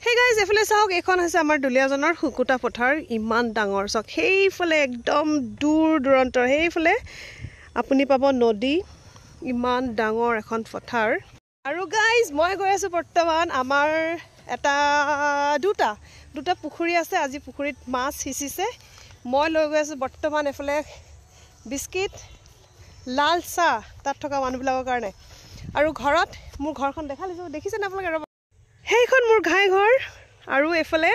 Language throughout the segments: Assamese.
Hey guys, এফালে চাওক এখন আছে আমাৰ দুলিয়াজনৰ হুকুটা পথাৰ ইমান ডাঙৰ চাওক সেইফালে একদম দূৰ দূৰন্তৰ সেইফালে আপুনি পাব নদী ইমান ডাঙৰ এখন পথাৰ আৰু গাইজ মই গৈ আছো বৰ্তমান আমাৰ এটা দুটা পুখুৰী আছে আজি পুখুৰীত মাছ হিচিছে মই লৈ গৈ আছো বৰ্তমান এফালে বিস্কিট লাল চাহ তাত থকা মানুহবিলাকৰ কাৰণে আৰু ঘৰত মোৰ ঘৰখন দেখিছে না আপোনালোকে সেইখন মোৰ ঘাই ঘৰ আৰু এফালে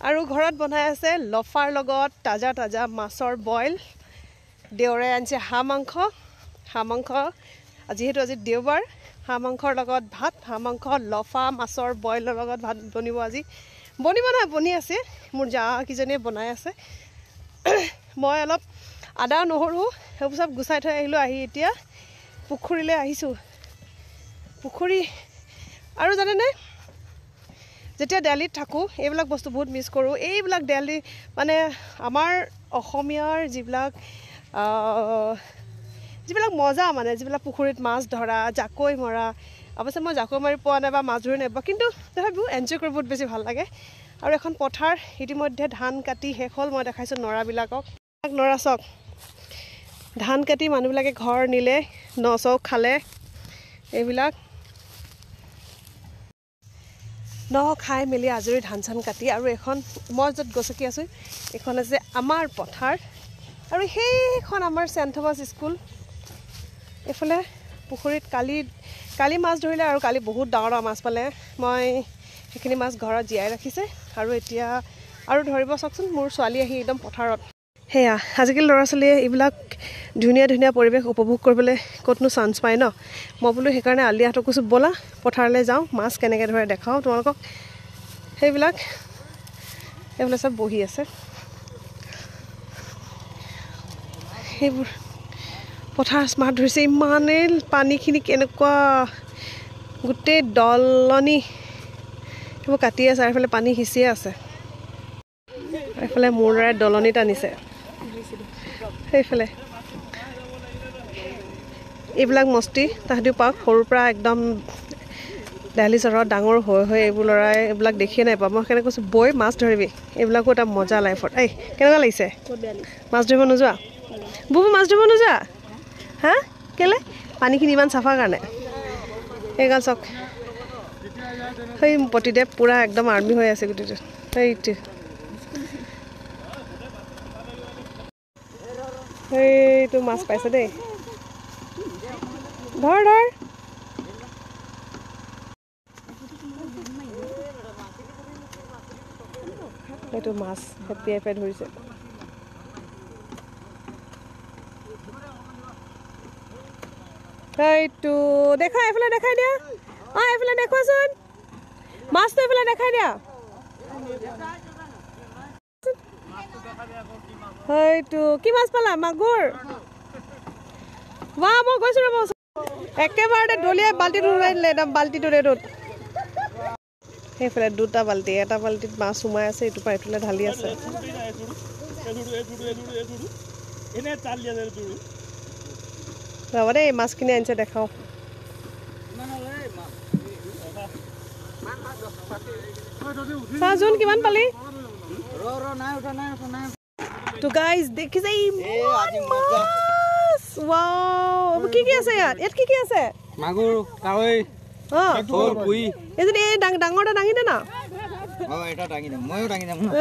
আৰু ঘৰত বনাই আছে লফাৰ লগত তাজা মাছৰ বইল দেউৰে আনছে হাঁহ মাংস আজিহেতু আজি দেওবাৰ হাঁহ মাংসৰ লগত ভাত হাঁহ মাংস লফা মাছৰ বইলৰ লগত ভাত বনিব আজি বনিব না বনি আছে মোৰ জা কিজনীয়ে বনাই আছে মই অলপ আদা নহৰু সেইবোৰ সব গুছাই থৈ আহিলো আহি এতিয়া পুখুৰীলৈ আহিছো পুখুৰী আৰু জানে নে যেতিয়া দিল্লীত থাকো এইবিলাক বস্তু বহুত মিস কৰো এইবিলাক দিল্লী মানে আমাৰ অসমীয়াৰ যিবিলাক মজা মানে যিবিলাক পুখুৰীত মাছ ধৰা জাকৈ মৰা অৱশ্যে মই জাকৈ মাৰি পোৱা নাই বা মাছ ধৰি নাই কিন্তু তথাপিও এনজয় কৰি বহুত বেছি ভাল লাগে আৰু এখন পথাৰ ইতিমধ্যে ধান কাটি শেষ হ'ল মই দেখাইছো নৰাবিলাকক নৰা চক ধান কাটি মানুহবিলাকে ঘৰ নিলে নচক খালে এইবিলাক খাই মেলি আজৰি ধান চান কাটি আৰু এখন মই য'ত গছকি আছো এখন আছে আমাৰ পথাৰ আৰু সেইখন আমাৰ সেন্ট থমাস স্কুল এফালে পুখুৰীত কালি মাছ ধৰিলে আৰু কালি বহুত ডাঙৰ মাছ পালে মই সেইখিনি মাছ ঘৰত জীয়াই ৰাখিছে আৰু এতিয়া আৰু ধৰিব চাওকচোন মোৰ ছোৱালী আহি একদম পথাৰত হেয়া আজিকালি ল'ৰা ছোৱালীয়ে এইবিলাক ধুনীয়া পৰিৱেশ উপভোগ কৰিবলৈ ক'তনো চান্স পায় ন মই বোলো সেইকাৰণে আলিয়াহঁতক কৈছো ব'লা পথাৰলৈ যাওঁ মাছ কেনেকৈ ধৰে দেখাওঁ তোমালোকক এইবিলাক চব বহি আছে সেইবোৰ পথাৰ মাছ ধৰিছে ইমানেই পানীখিনি কেনেকুৱা গোটেই দলনি সেইবোৰ কাটি আছে আৰু এইফালে পানী সিঁচিয়ে আছে এইফালে মোৰ ল'ৰাই দলনিত আনিছে সেইফালে এইবিলাক মস্তি তাহাঁতিও পাওক সৰুৰ পৰা একদম দিল্লী চহৰত ডাঙৰ হৈ এইবোৰ ল'ৰাই এইবিলাক দেখিয়ে নাই পাওঁ মই সেইকাৰণে কৈছোঁ বৈ মাছ ধৰিবি এইবিলাকো এটা মজা লাইফত কেনেকুৱা লাগিছে মাছ ধৰিব নোযোৱা বুবু মাছ ধৰিব নোযোৱা হা কেলে পানীখিনি ইমান চাফা কাৰণে এইগাল চাওক সেই প্ৰতিদেৱ পূৰা একদম আৰ্মি হৈ আছে গোটেইটো সেইটো মাছ পাইছে দেই ধৰ এইটো মাছ হেপিয়াই পাই ধৰিছে এইটো দেখা এইফালে দেখাই দিয়া এইফালে দেখুৱাচোন মাছটো এইফালে দেখাই দিয়া সেইটো কি মাছ পালা মাগুৰ মই গৈছো ৰ'ব একেবাৰতে দলিয়াই বাল্টিটো উৰাই দিলে একদম বাল্টিটো ৰেডত সেইফালে দুটা বাল্টি এটা বাল্টিত মাছ সোমাই আছে ইটোৰ পৰা এইটোলৈ ঢালি আছে ৰ'ব দেই মাছখিনি আনিছে দেখাওঁ চাচোন কিমান পালি তো গাইজ দেখিছে ৱাও কি আছে ইয়াত কি আছে মাগুৰ কাৱৈ এই ডাঙৰটা দাঙি দে না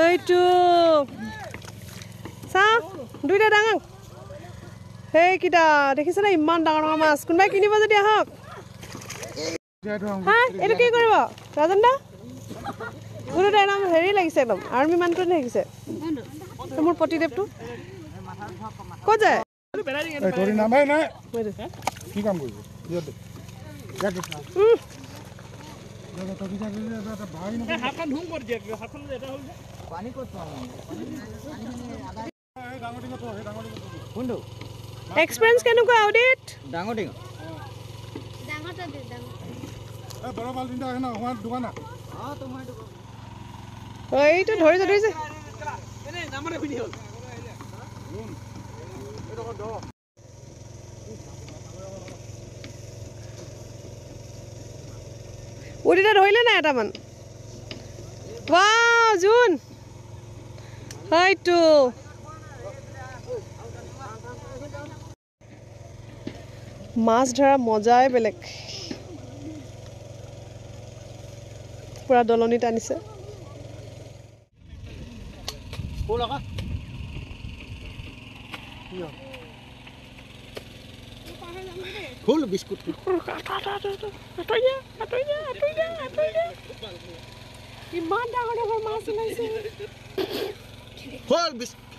এইটো চা দুইটা ডাঙৰ সেইকেইটা দেখিছেনে ইমান ডাঙৰ মাছ কোনোবাই কিনিব যদি আহক হা এইটো কি কৰিব ৰাজন দা গোটেইটা একদম হেৰি লাগিছে একদম আৰ্মি মানুহটো লাগিছে মোৰ প্ৰতিদেৱটো ক'ত যায় এক্সপিৰিয়েঞ্চ কেনেকুৱা অডিট এইটো ধৰিছে উদিটা ধৰিলে নাই এটামান ৱাও জুন হয়তো মাছ ধৰা মজাই বেলেগ পুৰা দলনিত আনিছে ফুল বিস্কুট ইমান ডাঙৰ ডাঙৰ মাছ ওলাইছে ফুল বিস্কুট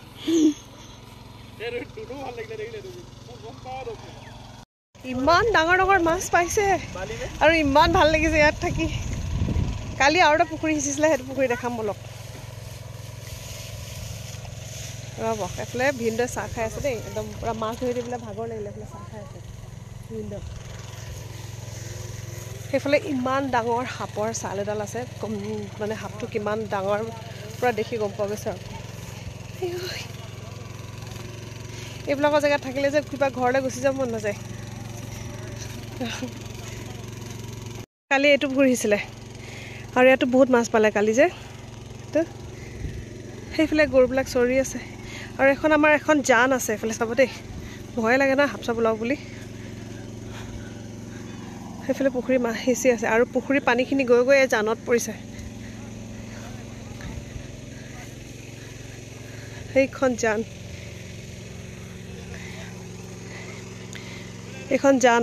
ইমান ডাঙৰ ডাঙৰ মাছ পাইছে আৰু ইমান ভাল লাগিছে ইয়াত থাকি কালি আৰু এটা পুখুৰী সিঁচিছিলে সেইটো পুখুৰী দেখাম বলক ৰ'ব এফালে ভিনদেউ চাহ খাই আছে দেই একদম পূৰা মাছ ধৰি দি পেলাই ভাগৰ লাগিলে এফালে চাহ খাই আছে ভিনদেউ সেইফালে ইমান ডাঙৰ সাপৰ চাল এডাল আছে মানে সাপটো কিমান ডাঙৰ পূৰা দেখি গম পোৱা গৈছে আৰু এইবিলাকৰ জেগাত থাকিলে যে কিবা ঘৰলৈ গুচি যাব মন নাযায় কালি এইটো ঘূৰিছিলে আৰু ইয়াতো বহুত মাছ পালে কালি যে তো সেইফালে গৰুবিলাক চৰি আছে আৰু এখন আমাৰ এখন জান আছে এইফালে চাব দেই ভয় লাগে না সাপ চাপ ওলাও বুলি সেইফালে পুখুৰী মাছ সিঁচি আছে আৰু পুখুৰী পানীখিনি গৈ গৈ জানত পৰিছে সেইখন জান এইখন জান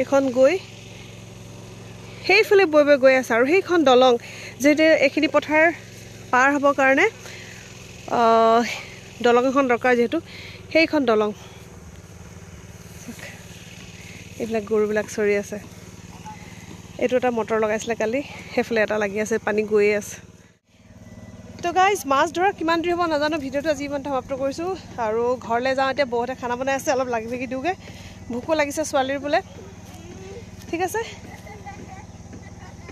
এইখন গৈ সেইফালে বৈ বৈ গৈ আছে আৰু সেইখন দলং যিহেতু এইখিনি পথাৰ পাৰ হ'বৰ কাৰণে দলং এখন দৰকাৰ যিহেতু সেইখন দলং এইবিলাক গৰুবিলাক চৰি আছে এইটো এটা মটৰ লগাইছিলে কালি সেইফালে এটা লাগি আছে পানী গৈয়ে আছে তো গাইজ মাছ ধৰা কিমান দেৰি হ'ব নাজানো ভিডিঅ'টো আজি ইমান সমাপ্ত কৰিছোঁ আৰু ঘৰলৈ যাওঁ এতিয়া বহুতে খানা বনাই আছে অলপ লাগি ভাগি দিওঁগৈ ভোকো লাগিছে ছোৱালীৰ বোলে ঠিক আছে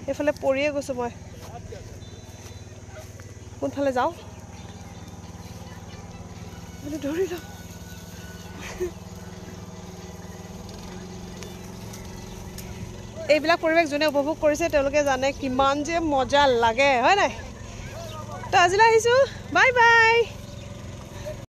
এইফালে পৰিয়ে গৈছোঁ মই কোনফালে যাওঁ ধৰি লওঁ এইবিলাক পৰিৱেশ যোনে উপভোগ কৰিছে তেওঁলোকে জানে কিমান যে মজা লাগে হয় নাই তো আজিলৈ আহিছোঁ বাই বাই